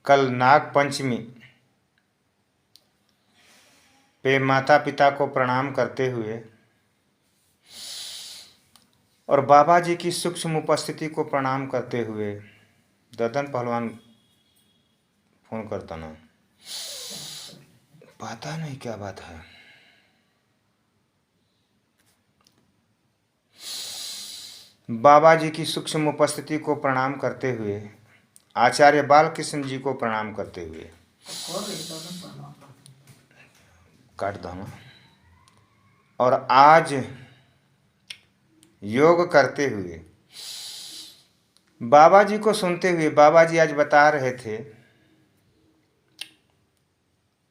कल नाग पंचमी पे माता पिता को प्रणाम करते हुए और बाबा जी की सूक्ष्म उपस्थिति को प्रणाम करते हुए ददन पहलवान फोन करता ना, पता नहीं क्या बात है। बाबा जी की सूक्ष्म उपस्थिति को प्रणाम करते हुए, आचार्य बालकृष्ण जी को प्रणाम करते हुए काट दो ना। और आज योग करते हुए बाबा जी को सुनते हुए, बाबा जी आज बता रहे थे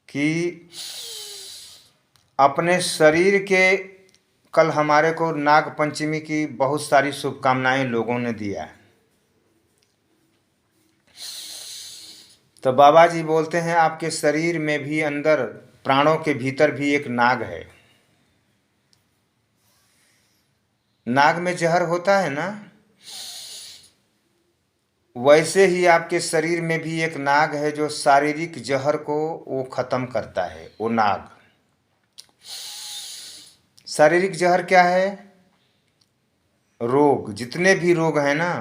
कि अपने शरीर के, कल हमारे को नाग पंचमी की बहुत सारी शुभकामनाएं लोगों ने दिया। तो बाबा जी बोलते हैं आपके शरीर में भी, अंदर प्राणों के भीतर भी एक नाग है। नाग में जहर होता है ना, वैसे ही आपके शरीर में भी एक नाग है जो शारीरिक जहर को वो खत्म करता है। वो नाग, शारीरिक जहर क्या है? रोग, जितने भी रोग हैं ना।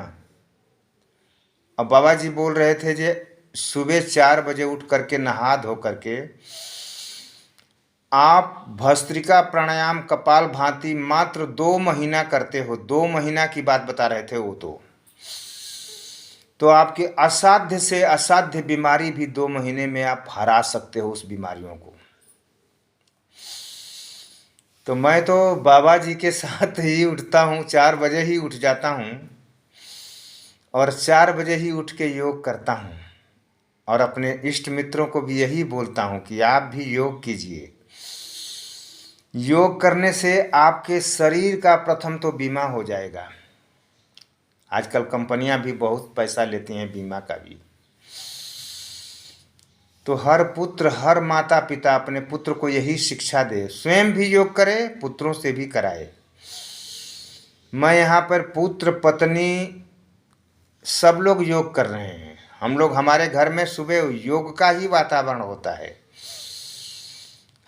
अब बाबा जी बोल रहे थे जे सुबह 4 बजे उठ करके नहा धो करके आप भस्त्रिका प्राणायाम कपाल भांति मात्र 2 महीना करते हो। 2 महीना की बात बता रहे थे वो। तो आपके असाध्य से असाध्य बीमारी भी 2 महीने में आप हरा सकते हो, उस बीमारियों को। तो मैं तो बाबा जी के साथ ही उठता हूँ, 4 बजे ही उठ जाता हूँ और 4 बजे ही उठ के योग करता हूँ। और अपने इष्ट मित्रों को भी यही बोलता हूँ कि आप भी योग कीजिए। योग करने से आपके शरीर का प्रथम तो बीमा हो जाएगा। आजकल कंपनियां भी बहुत पैसा लेती हैं बीमा का भी। तो हर पुत्र, हर माता पिता अपने पुत्र को यही शिक्षा दे, स्वयं भी योग करे, पुत्रों से भी कराए। मैं यहाँ पर पुत्र पत्नी सब लोग योग कर रहे हैं। हम लोग, हमारे घर में सुबह योग का ही वातावरण होता है।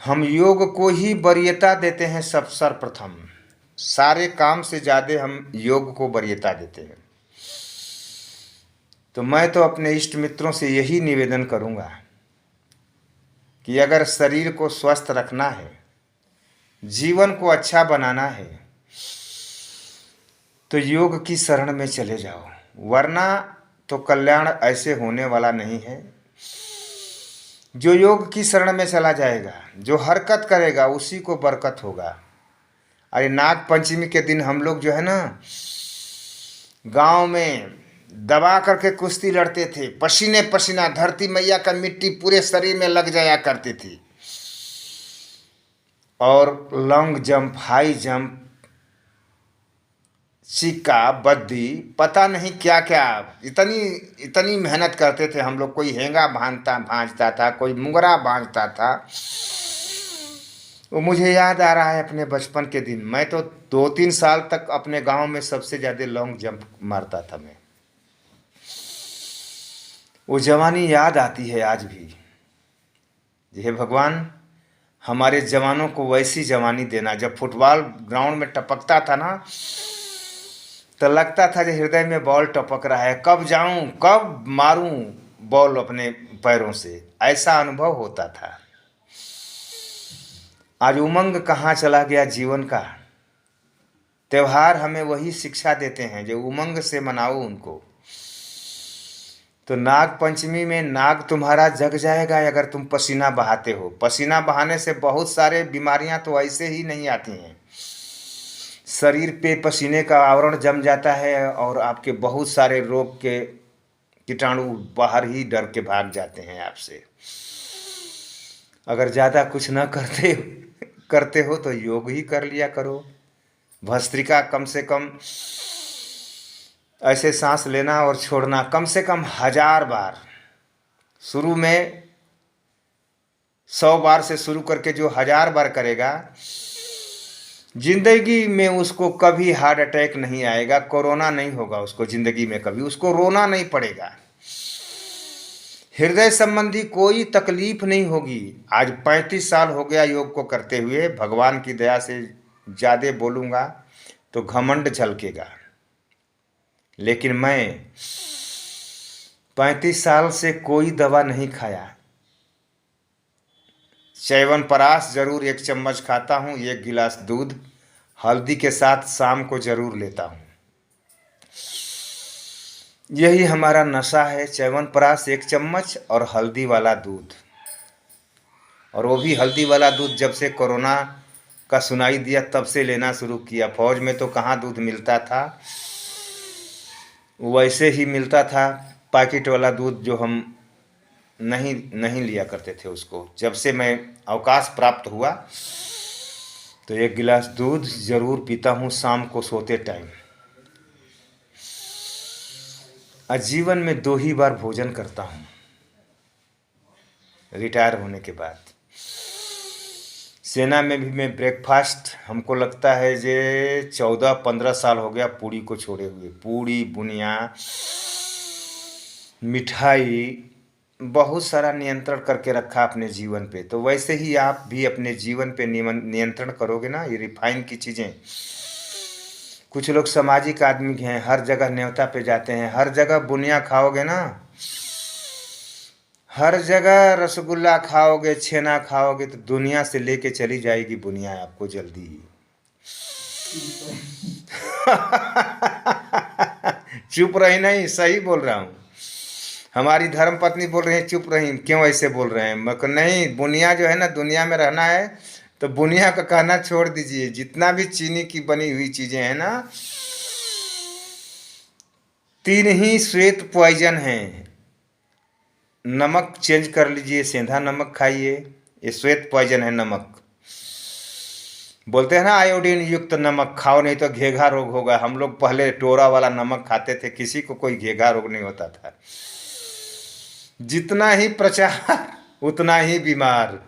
हम योग को ही वरीयता देते हैं सब, सर्वप्रथम। सारे काम से ज़्यादा हम योग को वरीयता देते हैं। तो मैं तो अपने इष्ट मित्रों से यही निवेदन करूँगा कि अगर शरीर को स्वस्थ रखना है, जीवन को अच्छा बनाना है, तो योग की शरण में चले जाओ, वरना तो कल्याण ऐसे होने वाला नहीं है। जो योग की शरण में चला जाएगा, जो हरकत करेगा, उसी को बरकत होगा। अरे नाग पंचमी के दिन हम लोग जो है ना, गांव में दबा करके कुश्ती लड़ते थे। पसीने पसीना, धरती मैया का मिट्टी पूरे शरीर में लग जाया करती थी। और लॉन्ग जंप, हाई जंप, सिक्का, बद्दी, पता नहीं क्या क्या, इतनी इतनी मेहनत करते थे हम लोग। कोई हेंगा भांजता था, कोई मुंगरा भांजता था। वो मुझे याद आ रहा है अपने बचपन के दिन। मैं तो 2-3 साल तक अपने गांव में सबसे ज़्यादा लॉन्ग जंप मारता था मैं। वो जवानी याद आती है आज भी। हे भगवान, हमारे जवानों को वैसी जवानी देना। जब फुटबॉल ग्राउंड में टपकता था ना, तो लगता था कि हृदय में बॉल टपक रहा है, कब जाऊं, कब मारूं बॉल अपने पैरों से, ऐसा अनुभव होता था। आज उमंग कहाँ चला गया जीवन का। त्योहार हमें वही शिक्षा देते हैं जो उमंग से मनाओ उनको। तो नाग पंचमी में नाग तुम्हारा जग जाएगा अगर तुम पसीना बहाते हो। पसीना बहाने से बहुत सारे बीमारियां तो ऐसे ही नहीं आती हैं। शरीर पे पसीने का आवरण जम जाता है और आपके बहुत सारे रोग के कीटाणु बाहर ही डर के भाग जाते हैं आपसे। अगर ज़्यादा कुछ न करते हो तो योग ही कर लिया करो। भस्त्रिका कम से कम ऐसे सांस लेना और छोड़ना कम से कम 1000 बार। शुरू में 100 बार से शुरू करके जो 1000 बार करेगा, जिंदगी में उसको कभी हार्ट अटैक नहीं आएगा, कोरोना नहीं होगा उसको जिंदगी में कभी, उसको रोना नहीं पड़ेगा। हृदय संबंधी कोई तकलीफ नहीं होगी। आज 35 साल हो गया योग को करते हुए, भगवान की दया से ज़्यादा बोलूँगा तो घमंड झलकेगा। लेकिन मैं 35 साल से कोई दवा नहीं खाया। च्यवनप्राश जरूर 1 चम्मच खाता हूँ, 1 गिलास दूध हल्दी के साथ शाम को जरूर लेता हूँ। यही हमारा नशा है, च्यवनप्राश 1 चम्मच और हल्दी वाला दूध। और वो भी हल्दी वाला दूध जब से कोरोना का सुनाई दिया तब से लेना शुरू किया। फौज में तो कहाँ दूध मिलता था, वैसे ही मिलता था पैकेट वाला दूध, जो हम नहीं लिया करते थे उसको। जब से मैं अवकाश प्राप्त हुआ तो 1 गिलास दूध ज़रूर पीता हूँ शाम को सोते टाइम। जीवन में 2 ही बार भोजन करता हूँ रिटायर होने के बाद। सेना में भी मैं ब्रेकफास्ट, हमको लगता है जे 14-15 साल हो गया पूड़ी को छोड़े हुए। पूड़ी, बुनिया, मिठाई, बहुत सारा नियंत्रण करके रखा अपने जीवन पे। तो वैसे ही आप भी अपने जीवन पे नियंत्रण करोगे ना। ये रिफाइन की चीज़ें, कुछ लोग सामाजिक आदमी हैं, हर जगह न्योता पे जाते हैं, हर जगह बुनिया खाओगे ना, हर जगह रसगुल्ला खाओगे, छेना खाओगे तो दुनिया से लेके चली जाएगी बुनिया आपको जल्दी ही। चुप रही नहीं, सही बोल रहा हूँ। हमारी धर्म पत्नी बोल रही है चुप रही, क्यों ऐसे बोल रहे हैं? मैं नहीं, बुनिया जो है ना, दुनिया में रहना है तो बुनिया का कहना छोड़ दीजिए। जितना भी चीनी की बनी हुई चीजें हैं ना, 3 ही श्वेत पॉइजन हैं। नमक चेंज कर लीजिए, सेंधा नमक खाइए, ये श्वेत पॉइजन है नमक। बोलते हैं ना आयोडीन युक्त नमक खाओ नहीं तो घेघा रोग होगा। हम लोग पहले टोरा वाला नमक खाते थे, किसी को कोई घेघा रोग नहीं होता था। जितना ही प्रचार उतना ही बीमार।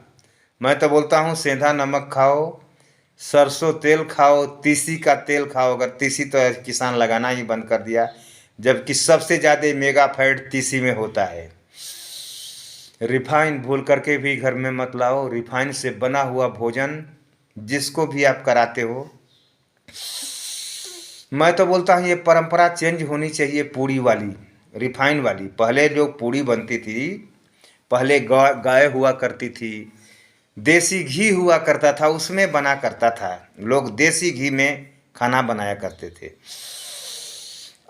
मैं तो बोलता हूँ सेंधा नमक खाओ, सरसों तेल खाओ, तीसी का तेल खाओ। अगर तीसी तो किसान लगाना ही बंद कर दिया, जबकि सबसे ज़्यादा मेगा फैट तीसी में होता है। रिफाइन भूल करके भी घर में मत लाओ। रिफाइन से बना हुआ भोजन जिसको भी आप कराते हो, मैं तो बोलता हूँ ये परंपरा चेंज होनी चाहिए। पूड़ी वाली, रिफाइन वाली। पहले जो पूड़ी बनती थी, पहले गाय हुआ करती थी, देसी घी हुआ करता था, उसमें बना करता था। लोग देसी घी में खाना बनाया करते थे।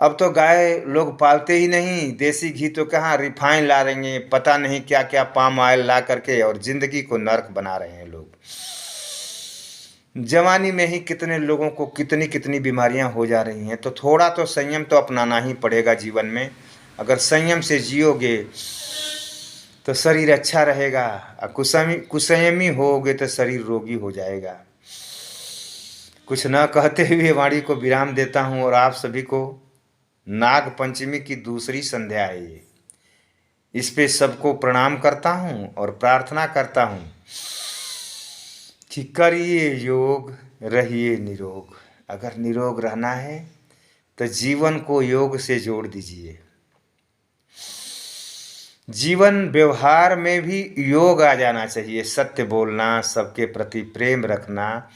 अब तो गाय लोग पालते ही नहीं, देसी घी तो कहाँ, रिफाइन ला रहे हैं, पता नहीं क्या क्या पाम ऑयल ला करके, और जिंदगी को नर्क बना रहे हैं लोग। जवानी में ही कितने लोगों को कितनी कितनी बीमारियां हो जा रही हैं। तो थोड़ा तो संयम तो अपनाना ही पड़ेगा जीवन में। अगर संयम से जियोगे तो शरीर अच्छा रहेगा, और कुसंयमी होगे तो शरीर रोगी हो जाएगा। कुछ न कहते हुए वाणी को विराम देता हूँ, और आप सभी को नाग पंचमी की दूसरी संध्या है ये, इस पे सबको प्रणाम करता हूँ और प्रार्थना करता हूँ कि करिए योग, रहिए निरोग। अगर निरोग रहना है तो जीवन को योग से जोड़ दीजिए। जीवन व्यवहार में भी योग आ जाना चाहिए। सत्य बोलना, सबके प्रति प्रेम रखना,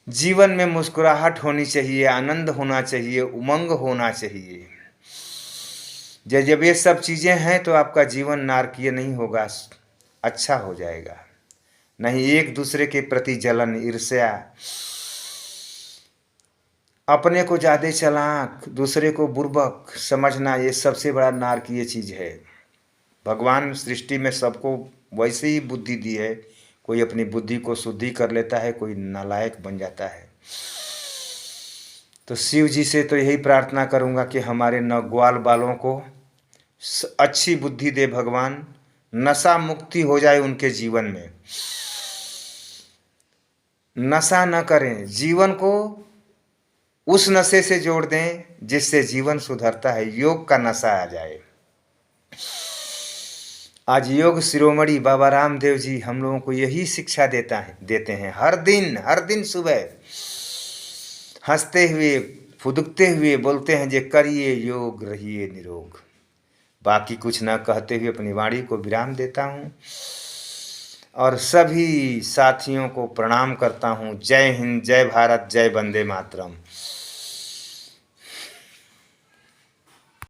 जीवन में मुस्कुराहट होनी चाहिए, आनंद होना चाहिए, उमंग होना चाहिए। जब ये सब चीज़ें हैं तो आपका जीवन नारकीय नहीं होगा, अच्छा हो जाएगा। नहीं एक दूसरे के प्रति जलन, ईर्ष्या, अपने को ज़्यादा चालाक, दूसरे को बुर्बक समझना, ये सबसे बड़ा नारकीय चीज़ है। भगवान सृष्टि में सबको वैसे ही बुद्धि दी है। कोई अपनी बुद्धि को शुद्धि कर लेता है, कोई नालायक बन जाता है। तो शिव जी से तो यही प्रार्थना करूंगा कि हमारे नौग्वाल बालों को अच्छी बुद्धि दे भगवान, नशा मुक्ति हो जाए उनके जीवन में। नशा न करें, जीवन को उस नशे से जोड़ दें जिससे जीवन सुधरता है। योग का नशा आ जाए। आज योग शिरोमणि बाबा रामदेव जी हम लोगों को यही शिक्षा देते हैं। हर दिन सुबह हंसते हुए फुदकते हुए बोलते हैं जे करिए योग, रहिए निरोग। बाकी कुछ न कहते हुए अपनी वाणी को विराम देता हूँ और सभी साथियों को प्रणाम करता हूँ। जय हिंद, जय भारत, जय वंदे मातरम।